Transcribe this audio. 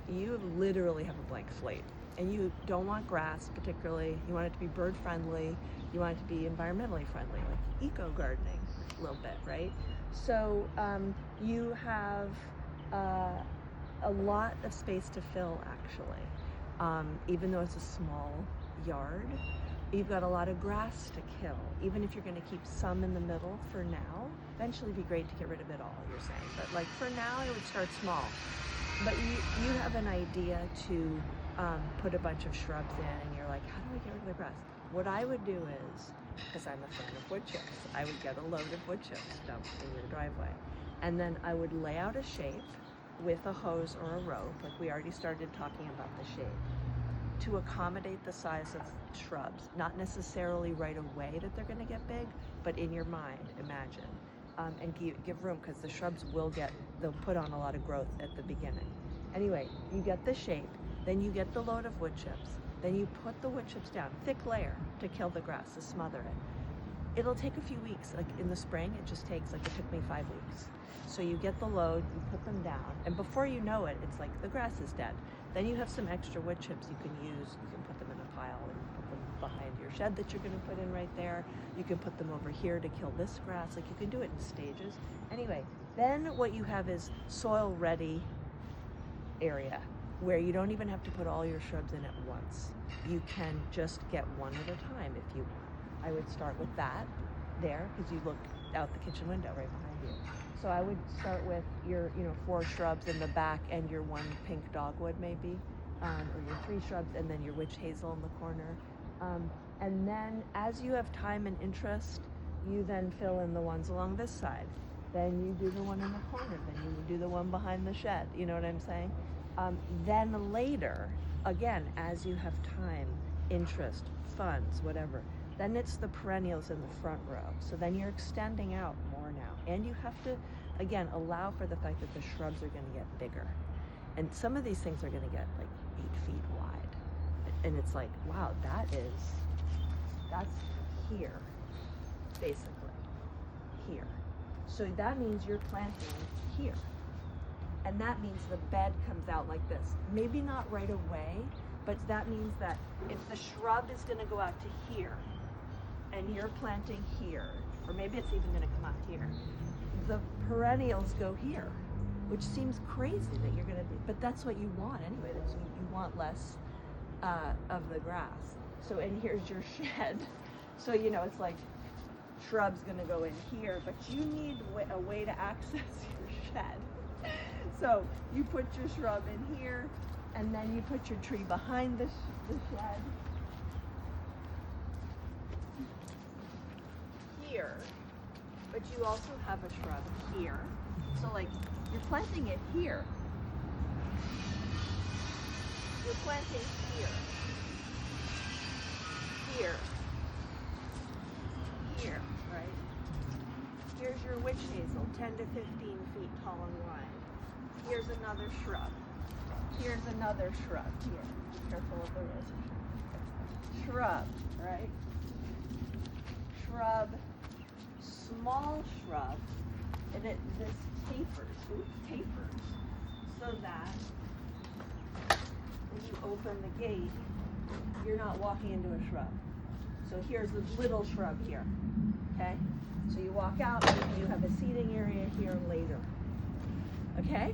you literally have a blank slate. And you don't want grass particularly. You want it to be bird friendly. You want it to be environmentally friendly, like eco gardening a little bit, right? So you have a lot of space to fill actually. Even though it's a small yard, you've got a lot of grass to kill. Even if you're going to keep some in the middle for now, eventually it'd be great to get rid of it all, you're saying. But like for now, I would start small. But you have an idea to put a bunch of shrubs in, and you're like, how do I get rid of the grass? What I would do is, because I'm a fan of wood chips, I would get a load of wood chips dumped in your driveway. And then I would lay out a shape with a hose or a rope, like we already started talking about the shape, to accommodate the size of shrubs. Not necessarily right away that they're going to get big, but in your mind, imagine. And give room, because the shrubs they'll put on a lot of growth at the beginning. Anyway, you get the shape, then you get the load of wood chips, then you put the wood chips down, thick layer to kill the grass, to smother it. It'll take a few weeks, like in the spring, it took me 5 weeks. So you get the load, you put them down, and before you know it, it's like the grass is dead. Then you have some extra wood chips you can use. You can put them in a pile and put them behind your shed that you're gonna put in right there. You can put them over here to kill this grass. Like you can do it in stages. Anyway, then what you have is soil ready area where you don't even have to put all your shrubs in at once. You can just get one at a time if you want. I would start with that there, because you look out the kitchen window right behind you. So I would start with your 4 shrubs in the back and your 1 pink dogwood maybe, or your 3 shrubs and then your witch hazel in the corner. And then as you have time and interest, you then fill in the ones along this side. Then you do the one in the corner, then you do the one behind the shed, you know what I'm saying? Then later, again, as you have time, interest, funds, whatever, then it's the perennials in the front row. So then you're extending out more now. And you have to, again, allow for the fact that the shrubs are gonna get bigger. And some of these things are gonna get like 8 feet wide. And it's like, wow, that's here, basically, here. So that means you're planting here. And that means the bed comes out like this. Maybe not right away, but that means that if the shrub is gonna go out to here, and you're planting here, or maybe it's even gonna come out here, the perennials go here, which seems crazy that you're gonna do, but that's what you want anyway. You want less of the grass. So, and here's your shed. So, it's like shrubs gonna go in here, but you need a way to access your shed. So you put your shrub in here, and then you put your tree behind the shed. Here, but you also have a shrub here. So like, you're planting it here. You're planting here. Here, right? Here's your witch hazel, 10 to 15 feet tall and wide. Here's another shrub. Here's another shrub here. Be careful of the wrist. Shrub, right? Shrub, small shrub, and this tapers, so that when you open the gate, you're not walking into a shrub. So here's the little shrub here, okay? So you walk out, and you have a seating area here later, okay?